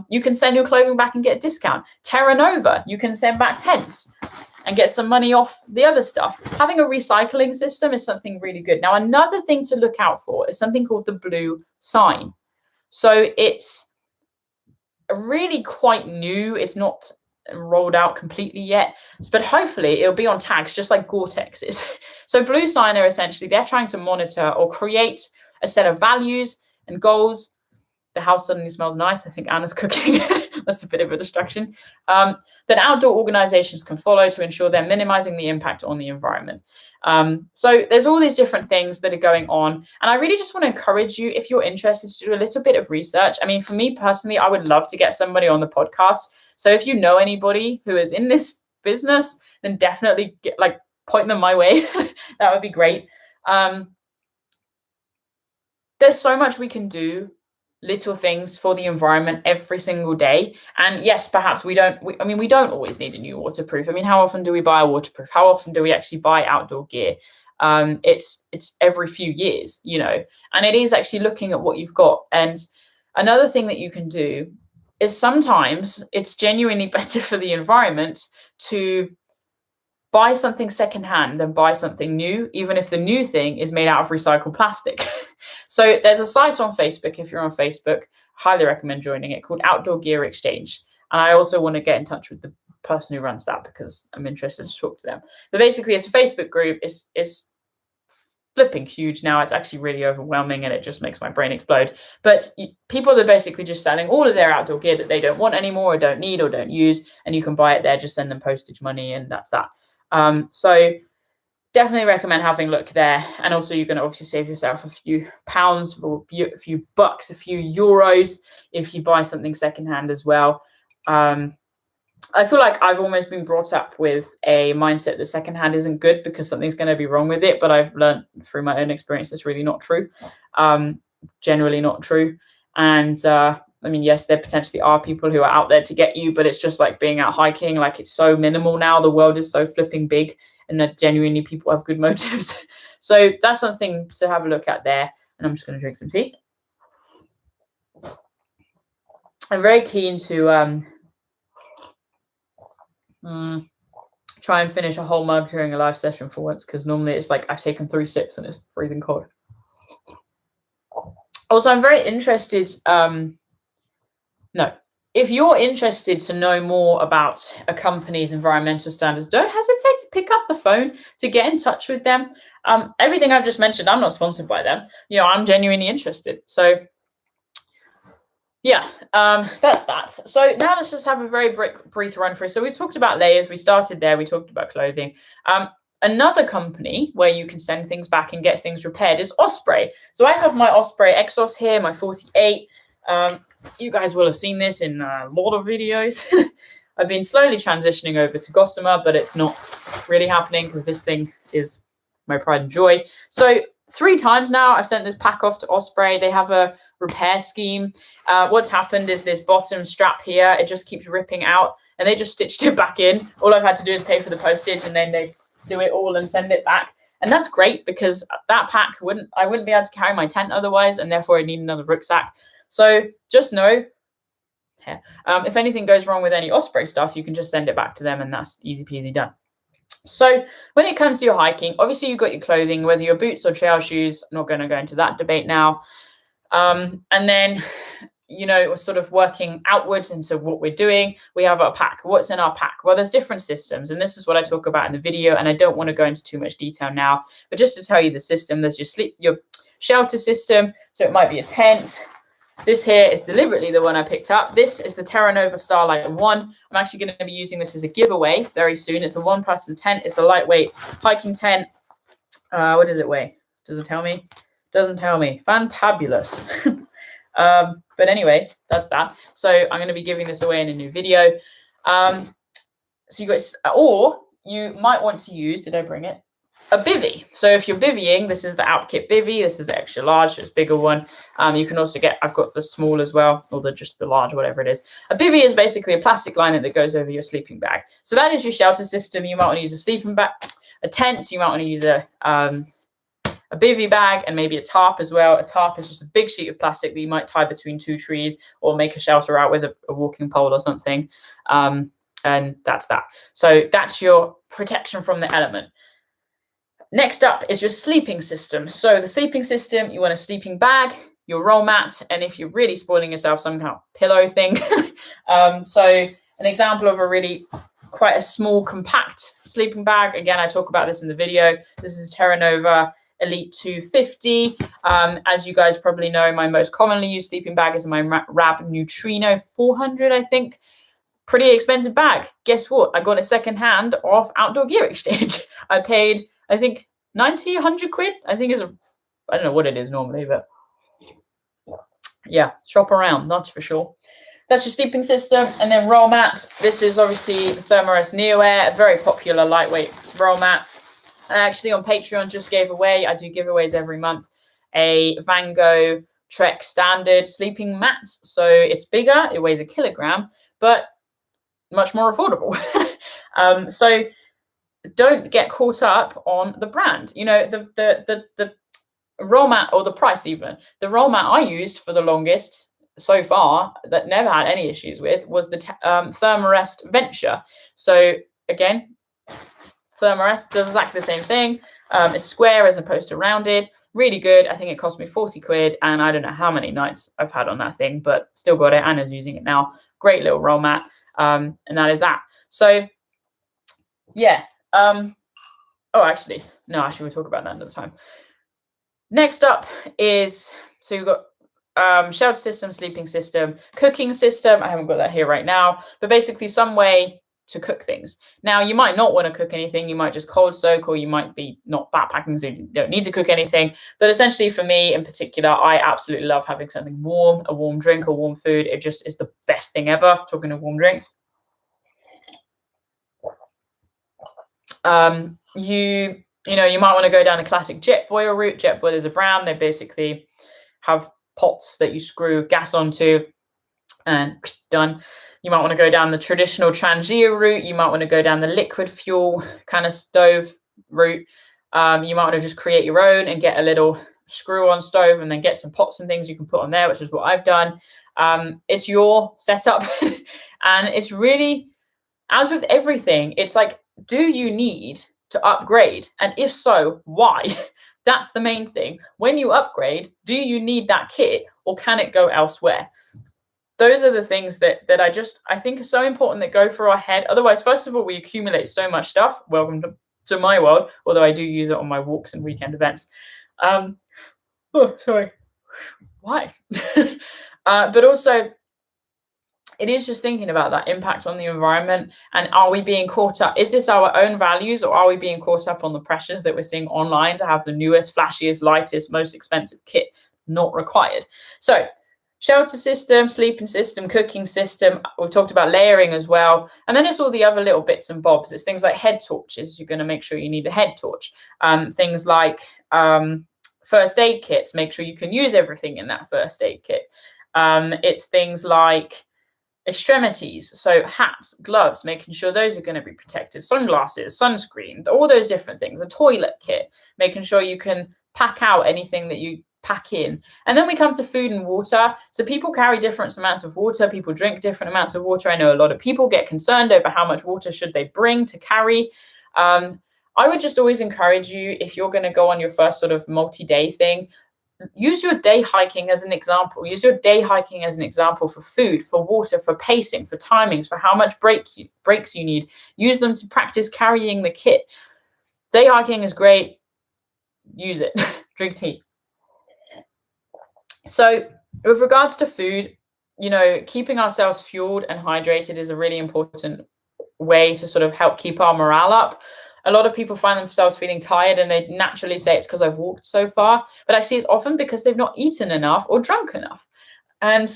You can send your clothing back and get a discount. Terra Nova, you can send back tents and get some money off the other stuff. Having a recycling system is something really good. Now, another thing to look out for is something called the blue sign. So it's really quite new. It's not rolled out completely yet, but hopefully it'll be on tags just like Gore-Tex is. So blue sign are essentially, they're trying to monitor or create a set of values and goals. The house suddenly smells nice. I think Anna's cooking. That's a bit of a distraction. That outdoor organizations can follow to ensure they're minimizing the impact on the environment. So there's all these different things that are going on. And I really just want to encourage you, if you're interested, to do a little bit of research. I mean, for me personally, I would love to get somebody on the podcast. So if you know anybody who is in this business, then definitely point them my way. That would be great. There's so much we can do, little things for the environment every single day. And yes, perhaps we don't always need a new waterproof. I mean, how often do we buy a waterproof? How often do we actually buy outdoor gear? It's every few years, you know, and it is actually looking at what you've got. And another thing that you can do is sometimes it's genuinely better for the environment to buy something secondhand than buy something new, even if the new thing is made out of recycled plastic. So there's a site on Facebook, if you're on Facebook, highly recommend joining it, called Outdoor Gear Exchange. And I also want to get in touch with the person who runs that because I'm interested to talk to them. But basically, it's a Facebook group. It's flipping huge now. It's actually really overwhelming and it just makes my brain explode. But people are basically just selling all of their outdoor gear that they don't want anymore or don't need or don't use. And you can buy it there, just send them postage money and that's that. So definitely recommend having a look there. And also you're going to obviously save yourself a few pounds or a few bucks, a few euros if you buy something secondhand as well. I feel like I've almost been brought up with a mindset that secondhand isn't good because something's going to be wrong with it. But I've learned through my own experience that's really not true. Generally not true. And I mean, yes, there potentially are people who are out there to get you, but it's just like being out hiking. Like it's so minimal now. The world is so flipping big and that genuinely people have good motives. So that's something to have a look at there. and I'm just going to drink some tea. I'm very keen to try and finish a whole mug during a live session for once, because normally it's like I've taken 3 sips and it's freezing cold. Also, I'm very interested. If you're interested to know more about a company's environmental standards, don't hesitate to pick up the phone to get in touch with them. Everything I've just mentioned, I'm not sponsored by them. I'm genuinely interested. So yeah, that's that. So now let's just have a very brief run through. So we talked about layers. We started there. We talked about clothing. Another company where you can send things back and get things repaired is Osprey. So I have my Osprey Exos here, my 48. You guys will have seen this in a lot of videos. I've been slowly transitioning over to Gossamer, but it's not really happening because this thing is my pride and joy. So 3 times now I've sent this pack off to Osprey. They have a repair scheme. What's happened is this bottom strap here, it just keeps ripping out, and they just stitched it back in. All I've had to do is pay for the postage, and then they do it all and send it back. And that's great, because that pack I wouldn't be able to carry my tent otherwise, and therefore I need another rucksack. So just know, if anything goes wrong with any Osprey stuff, you can just send it back to them, and that's easy peasy done. So when it comes to your hiking, obviously you've got your clothing, whether your boots or trail shoes. I'm not going to go into that debate now. And then, we're sort of working outwards into what we're doing. We have our pack. What's in our pack? Well, there's different systems, and this is what I talk about in the video, and I don't want to go into too much detail now, but just to tell you the system, there's your shelter system. So it might be a tent. This here is deliberately the one I picked up. This is the Terra Nova Starlight 1. I'm actually going to be using this as a giveaway very soon. It's a 1-person tent. It's a lightweight hiking tent. What does it weigh? Does it tell me? Doesn't tell me. Fantabulous. But anyway, that's that. So I'm going to be giving this away in a new video. So you guys, or you might want to use, did I bring it? A bivvy. So if you're bivvying, this is the Outkit bivvy. This is the extra large, so it's a bigger one. You can also get, I've got the small as well, or just the large, whatever it is. A bivvy is basically a plastic liner that goes over your sleeping bag. So that is your shelter system. You might want to use a sleeping bag, a tent. You might want to use a bivvy bag, and maybe a tarp as well. A tarp is just a big sheet of plastic that you might tie between 2 trees, or make a shelter out with a walking pole or something. And that's that. So that's your protection from the element. Next up is your sleeping system. So the sleeping system, you want a sleeping bag, your roll mat, and if you're really spoiling yourself, some kind of pillow thing. So an example of quite a small, compact sleeping bag. Again, I talk about this in the video. This is Terra Nova Elite 250. As you guys probably know, my most commonly used sleeping bag is my Rab Neutrino 400, I think. Pretty expensive bag. Guess what? I got it secondhand off Outdoor Gear Exchange. I paid, I think, 90, 100 quid. I think I don't know what it is normally, but yeah, shop around, that's for sure. That's your sleeping system. And then roll mat. This is obviously the Thermarest Neo Air, a very popular lightweight roll mat. I actually on Patreon just gave away, I do giveaways every month, a Van Gogh Trek Standard sleeping mat. So it's bigger, it weighs 1 kilogram, but much more affordable. So don't get caught up on the brand. The roll mat, or the price even. The roll mat I used for the longest so far, that never had any issues with, was the Thermarest Venture. So again, Thermarest does exactly the same thing. It's square as opposed to rounded. Really good. I think it cost me 40 quid, and I don't know how many nights I've had on that thing, but still got it. Anna's using it now. Great little roll mat. And that is that. So yeah. Actually, we'll talk about that another time. Next up is, so you've got shelter system, sleeping system, cooking system. I haven't got that here right now, but basically some way to cook things. Now, you might not want to cook anything. You might just cold soak, or you might be not backpacking, so you don't need to cook anything. But essentially for me in particular, I absolutely love having something warm, a warm drink, or warm food. It just is the best thing ever, talking of warm drinks. You might want to go down a classic Jetboil route. Jetboil is a brand. They basically have pots that you screw gas onto and done. You might want to go down the traditional Trangia route. You might want to go down the liquid fuel kind of stove route. You might want to just create your own and get a little screw on stove and then get some pots and things you can put on there, which is what I've done. It's your setup. And it's really, as with everything, it's like, do you need to upgrade? And if so, why? That's the main thing. When you upgrade, do you need that kit or can it go elsewhere? Those are the things that I think are so important that go through our head. Otherwise, first of all, we accumulate so much stuff. Welcome to my world, although I do use it on my walks and weekend events. Oh, sorry. Why? But also, it is just thinking about that impact on the environment. And are we being caught up? Is this our own values, or are we being caught up on the pressures that we're seeing online to have the newest, flashiest, lightest, most expensive kit? Not required. So shelter system, sleeping system, cooking system. We've talked about layering as well. And then it's all the other little bits and bobs. It's things like head torches. You're going to make sure you need a head torch. Things like first aid kits. Make sure you can use everything in that first aid kit. It's things like extremities, so hats, gloves, making sure those are going to be protected, sunglasses, sunscreen, all those different things, a toilet kit, making sure you can pack out anything that you pack in. And then we come to food and water. So people carry different amounts of water, people drink different amounts of water. I know a lot of people get concerned over how much water should they bring to carry. I would just always encourage you, if you're going to go on your first sort of multi-day thing, use your day hiking as an example. Use your day hiking as an example for food, for water, for pacing, for timings, for how much breaks you need. Use them to practice carrying the kit. Day hiking is great. Use it. Drink tea. So with regards to food, keeping ourselves fueled and hydrated is a really important way to sort of help keep our morale up. A lot of people find themselves feeling tired and they naturally say it's because I've walked so far, but actually it's often because they've not eaten enough or drunk enough. And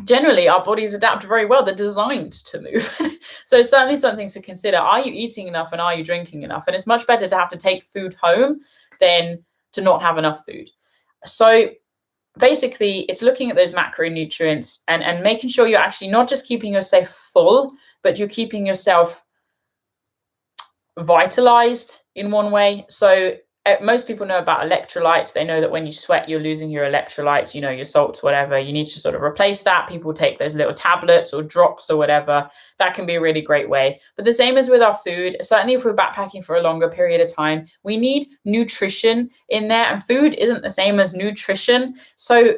generally our bodies adapt very well. They're designed to move. So certainly something to consider. Are you eating enough and are you drinking enough? And it's much better to have to take food home than to not have enough food. So basically it's looking at those macronutrients and making sure you're actually not just keeping yourself full, but you're keeping yourself vitalized in one way. So most people know about electrolytes. They know that when you sweat, you're losing your electrolytes, your salts, whatever. You need to sort of replace that. People take those little tablets or drops or whatever. That can be a really great way. But the same as with our food, certainly if we're backpacking for a longer period of time, we need nutrition in there, and food isn't the same as nutrition. So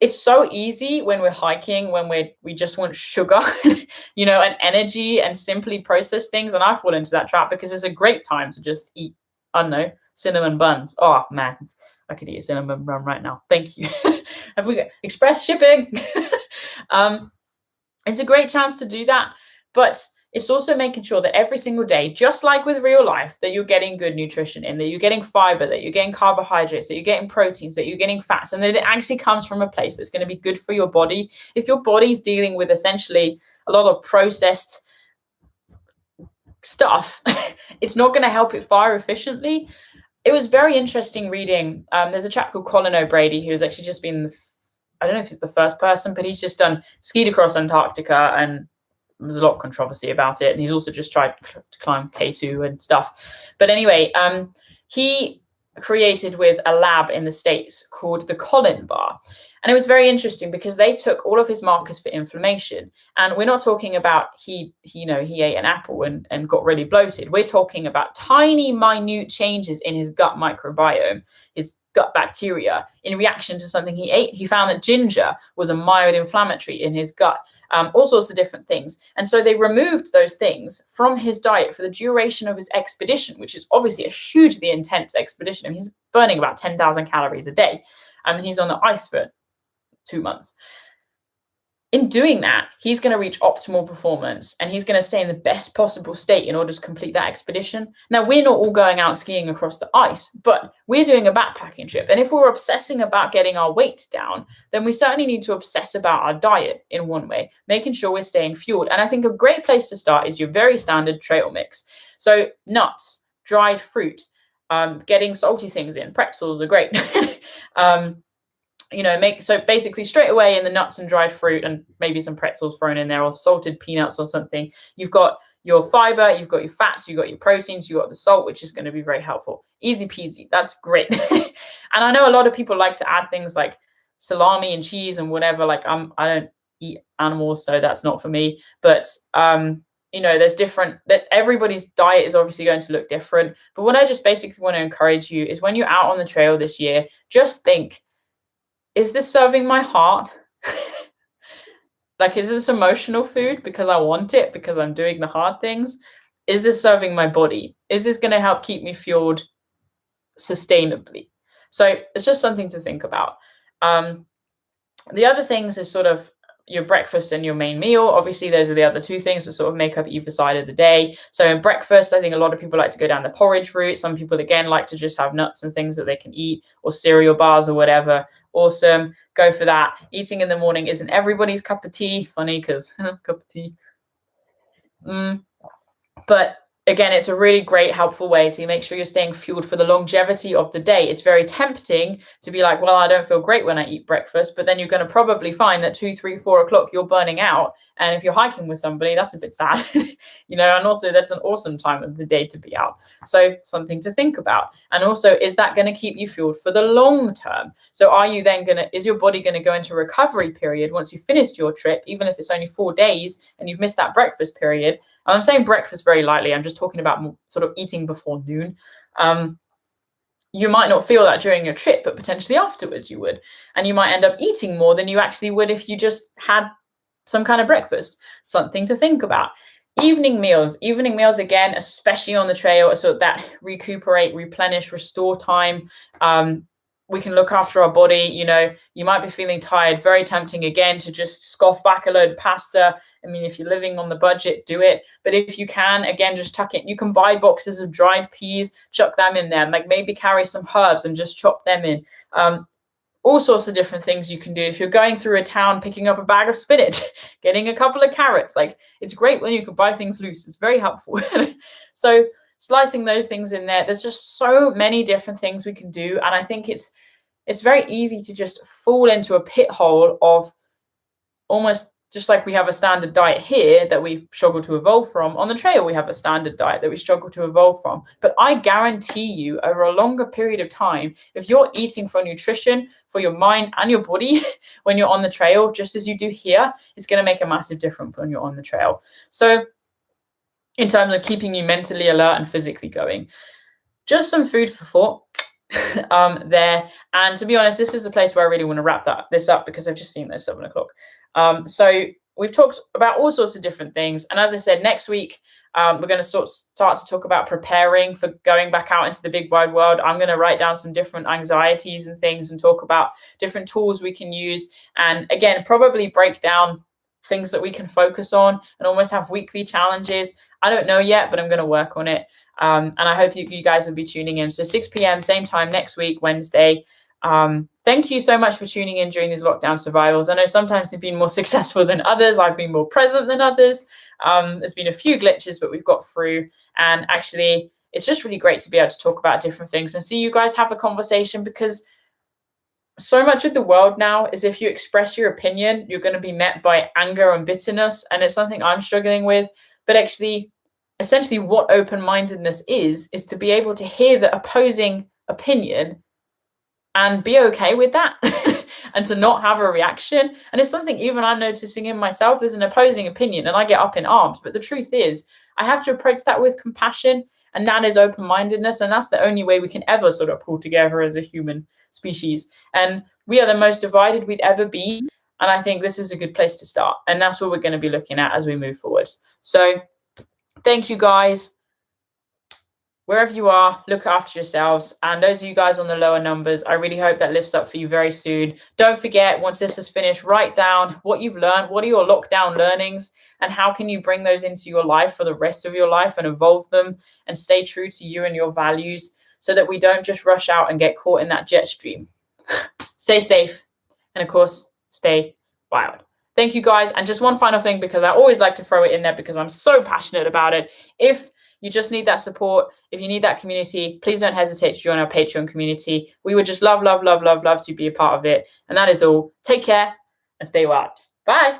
it's so easy when we're hiking, when we just want sugar, and energy and simply process things. And I fall into that trap because it's a great time to just eat, I don't know, cinnamon buns. Oh man, I could eat a cinnamon bun right now. Thank you. Have we got express shipping? It's a great chance to do that. But it's also making sure that every single day, just like with real life, that you're getting good nutrition in, that you're getting fiber, that you're getting carbohydrates, that you're getting proteins, that you're getting fats, and that it actually comes from a place that's going to be good for your body. If your body's dealing with essentially a lot of processed stuff, it's not going to help it fire efficiently. It was very interesting reading. There's a chap called Colin O'Brady who's actually just been, I don't know if he's the first person, but he's just skied across Antarctica, and there's a lot of controversy about it. And he's also just tried to climb K2 and stuff. But anyway, he created with a lab in the States called the Colin Bar. And it was very interesting because they took all of his markers for inflammation. And we're not talking about he ate an apple and got really bloated. We're talking about tiny, minute changes in his gut microbiome, his gut bacteria, in reaction to something he ate. He found that ginger was a mild inflammatory in his gut, all sorts of different things. And so they removed those things from his diet for the duration of his expedition, which is obviously a hugely intense expedition. I mean, he's burning about 10,000 calories a day. And he's on the ice for 2 months. In doing that, he's going to reach optimal performance and he's going to stay in the best possible state in order to complete that expedition. Now, we're not all going out skiing across the ice, but we're doing a backpacking trip. And if we're obsessing about getting our weight down, then we certainly need to obsess about our diet in one way, making sure we're staying fueled. And I think a great place to start is your very standard trail mix. So nuts, dried fruit, getting salty things in. Pretzels are great. So basically straight away in the nuts and dried fruit and maybe some pretzels thrown in there or salted peanuts or something, you've got your fiber, you've got your fats, you've got your proteins, you've got the salt, which is going to be very helpful. Easy peasy. That's great. And I know a lot of people like to add things like salami and cheese and whatever. Like I don't eat animals, so that's not for me. But there's different, that everybody's diet is obviously going to look different. But what I just basically want to encourage you is when you're out on the trail this year, just think, is this serving my heart? Like, is this emotional food because I want it, because I'm doing the hard things? Is this serving my body? Is this going to help keep me fueled sustainably? So it's just something to think about. The other things is sort of your breakfast and your main meal. Obviously, those are the other two things that sort of make up either side of the day. So in breakfast, I think a lot of people like to go down the porridge route. Some people, again, like to just have nuts and things that they can eat, or cereal bars or whatever. Awesome. Go for that. Eating in the morning isn't everybody's cup of tea. Funny because cup of tea. But again, it's a really great, helpful way to make sure you're staying fueled for the longevity of the day. It's very tempting to be like, well, I don't feel great when I eat breakfast, but then you're going to probably find that 2, 3, 4 o'clock, you're burning out. And if you're hiking with somebody, that's a bit sad, and also that's an awesome time of the day to be out. So something to think about. And also, is that going to keep you fueled for the long term? So are you then is your body going to go into recovery period once you've finished your trip, even if it's only 4 days and you've missed that breakfast period? And I'm saying breakfast very lightly. I'm just talking about sort of eating before noon. You might not feel that during your trip, but potentially afterwards you would. And you might end up eating more than you actually would if you just had some kind of breakfast. Something to think about. Evening meals, again, especially on the trail, so that recuperate, replenish, restore time. We can look after our body. You might be feeling tired. Very tempting, again, to just scoff back a load of pasta. I mean, if you're living on the budget, do it. But if you can, again, just tuck it. You can buy boxes of dried peas, chuck them in there. Like maybe carry some herbs and just chop them in. All sorts of different things you can do. If you're going through a town, picking up a bag of spinach, getting a couple of carrots, like it's great when you can buy things loose. It's very helpful. So slicing those things in there, there's just so many different things we can do. And I think it's very easy to just fall into a pit hole of almost just like we have a standard diet here that we struggle to evolve from. On the trail, we have a standard diet that we struggle to evolve from. But I guarantee you, over a longer period of time, if you're eating for nutrition, for your mind and your body when you're on the trail, just as you do here, it's going to make a massive difference when you're on the trail. So in terms of keeping you mentally alert and physically going, just some food for thought there. And to be honest, this is the place where I really want to wrap this up, because I've just seen those 7 o'clock. So we've talked about all sorts of different things. And as I said, next week, we're going to start to talk about preparing for going back out into the big wide world. I'm going to write down some different anxieties and things and talk about different tools we can use. And again, probably break down things that we can focus on and almost have weekly challenges. I don't know yet, but I'm going to work on it. And I hope you guys will be tuning in. So 6 p.m., same time next week, Wednesday. Thank you so much for tuning in during these lockdown survivals. I know sometimes they've been more successful than others. I've been more present than others. There's been a few glitches, but we've got through. And actually, it's just really great to be able to talk about different things and see you guys have a conversation, because so much of the world now is if you express your opinion, you're going to be met by anger and bitterness. And it's something I'm struggling with. But actually, essentially what open-mindedness is to be able to hear the opposing opinion and be okay with that and to not have a reaction. And it's something even I'm noticing in myself. There's an opposing opinion and I get up in arms. But the truth is, I have to approach that with compassion, and that is open-mindedness. And that's the only way we can ever sort of pull together as a human species. And we are the most divided we've ever been. And I think this is a good place to start. And that's what we're going to be looking at as we move forward. So thank you, guys. Wherever you are, look after yourselves. And those of you guys on the lower numbers, I really hope that lifts up for you very soon. Don't forget, once this is finished, write down what you've learned. What are your lockdown learnings? And how can you bring those into your life for the rest of your life and evolve them and stay true to you and your values, so that we don't just rush out and get caught in that jet stream. Stay safe. And of course, stay wild. Thank you, guys. And just one final thing, because I always like to throw it in there because I'm so passionate about it. If you just need that support, if you need that community, please don't hesitate to join our Patreon community. We would just love to be a part of it. And that is all. Take care and stay wild. Bye.